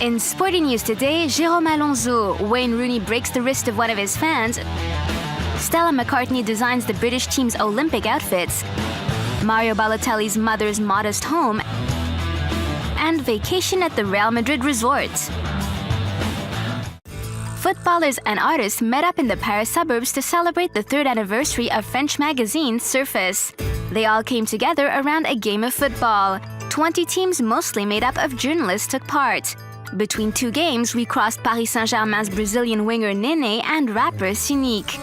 In Sporty news today, Jerôme Alonzo, Wayne Rooney breaks the wrist of one of his fans, Stella McCartney designs the British team's Olympic outfits, Mario Balotelli's mother's modest home, and vacation at the Real Madrid resort. Footballers and artists met up in the Paris suburbs to celebrate the 3rd anniversary of French magazine Surface. They all came together around a game of football. 20 teams mostly made up of journalists took part. Between 2 games, we crossed Paris Saint-Germain's Brazilian winger Nene and rapper Cynique.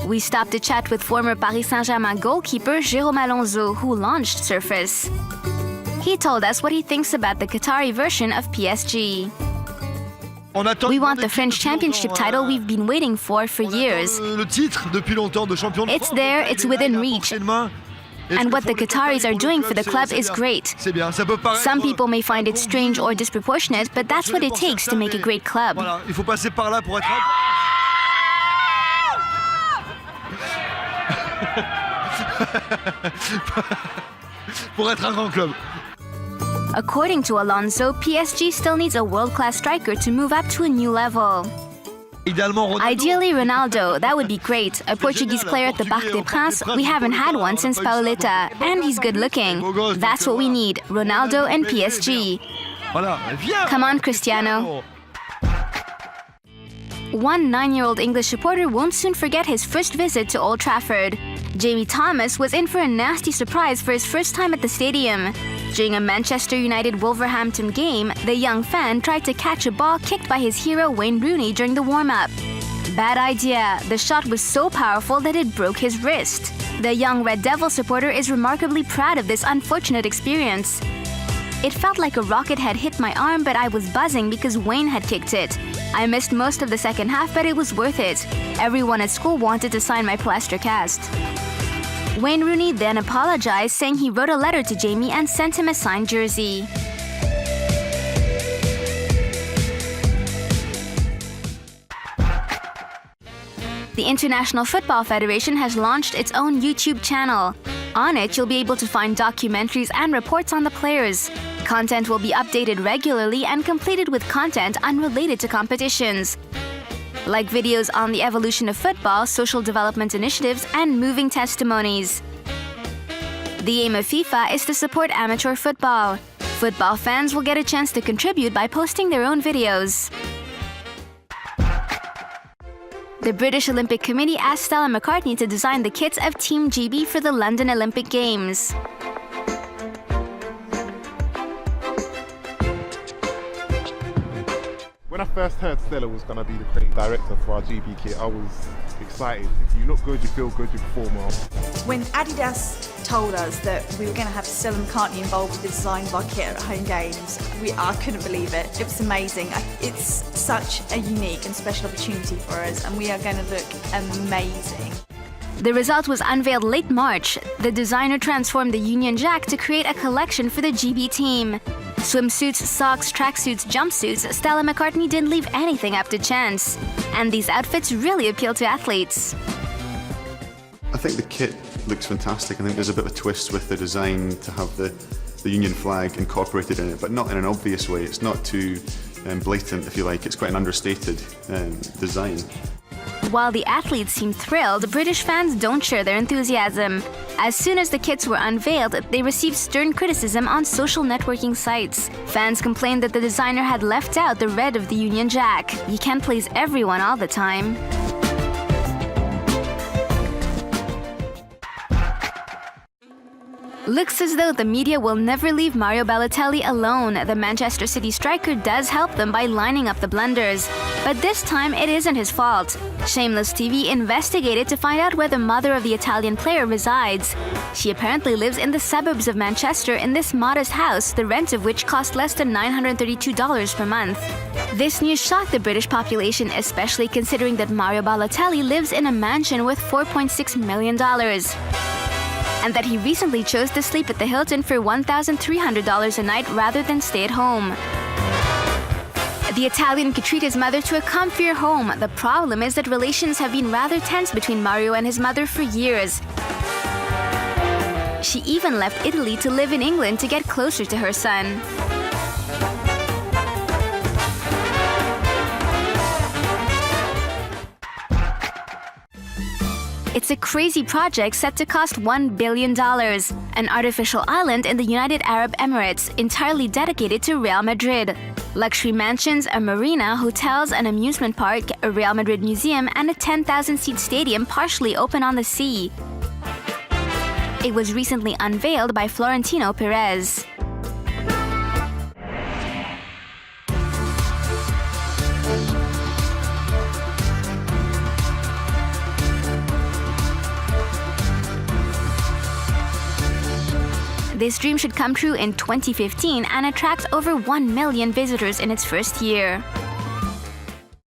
We stopped to chat with former Paris Saint-Germain goalkeeper Jerôme Alonzo, who launched Surface. He told us what he thinks about the Qatari version of PSG. We want the French championship title we've been waiting for years. It's there, it's within reach. And what the Qataris are doing for the club is great. Some people may find it strange or disproportionate, but that's what it takes to make a great club. According to Alonzo, PSG still needs a world-class striker to move up to a new level. Ideally, Ronaldo, that would be great. A Portuguese player at the Parc des Princes, we haven't had one since Paoletta, and he's good-looking. That's what we need, Ronaldo and PSG. Come on, Cristiano. One 9-year-old English supporter won't soon forget his first visit to Old Trafford. Jamie Thomas was in for a nasty surprise for his first time at the stadium. During a Manchester United-Wolverhampton game, the young fan tried to catch a ball kicked by his hero Wayne Rooney during the warm-up. Bad idea. The shot was so powerful that it broke his wrist. The young Red Devil supporter is remarkably proud of this unfortunate experience. It felt like a rocket had hit my arm, but I was buzzing because Wayne had kicked it. I missed most of the second half, but it was worth it. Everyone at school wanted to sign my plaster cast. Wayne Rooney then apologized, saying he wrote a letter to Jamie and sent him a signed jersey. The International Football Federation has launched its own YouTube channel. On it, you'll be able to find documentaries and reports on the players. Content will be updated regularly and completed with content unrelated to competitions, like videos on the evolution of football, social development initiatives, and moving testimonies. The aim of FIFA is to support amateur football. Football fans will get a chance to contribute by posting their own videos. The British Olympic Committee asked Stella McCartney to design the kits of Team GB for the London Olympic Games. When I first heard Stella was going to be the creative director for our GB kit, I was excited. If you look good, you feel good, you perform well. When Adidas told us that we were going to have Stella McCartney involved with the design of our kit at home games, I couldn't believe it. It was amazing. It's such a unique and special opportunity for us, and we are going to look amazing. The result was unveiled late March. The designer transformed the Union Jack to create a collection for the GB team. Swimsuits, socks, tracksuits, jumpsuits, Stella McCartney didn't leave anything up to chance. And these outfits really appeal to athletes. I think the kit looks fantastic. I think there's a bit of a twist with the design to have the Union flag incorporated in it, but not in an obvious way. It's not too blatant, if you like. It's quite an understated design. While the athletes seem thrilled, British fans don't share their enthusiasm. As soon as the kits were unveiled, they received stern criticism on social networking sites. Fans complained that the designer had left out the red of the Union Jack. You can't please everyone all the time. Looks as though the media will never leave Mario Balotelli alone. The Manchester City striker does help them by lining up the blunders. But this time, it isn't his fault. Shameless TV investigated to find out where the mother of the Italian player resides. She apparently lives in the suburbs of Manchester in this modest house, the rent of which cost less than $932 per month. This news shocked the British population, especially considering that Mario Balotelli lives in a mansion worth $4.6 million. And that he recently chose to sleep at the Hilton for $1,300 a night rather than stay at home. The Italian could treat his mother to a comfier home. The problem is that relations have been rather tense between Mario and his mother for years. She even left Italy to live in England to get closer to her son. It's a crazy project set to cost $1 billion, an artificial island in the United Arab Emirates entirely dedicated to Real Madrid. Luxury mansions, a marina, hotels, an amusement park, a Real Madrid museum, and a 10,000-seat stadium partially open on the sea. It was recently unveiled by Florentino Perez. This dream should come true in 2015 and attract over 1 million visitors in its first year.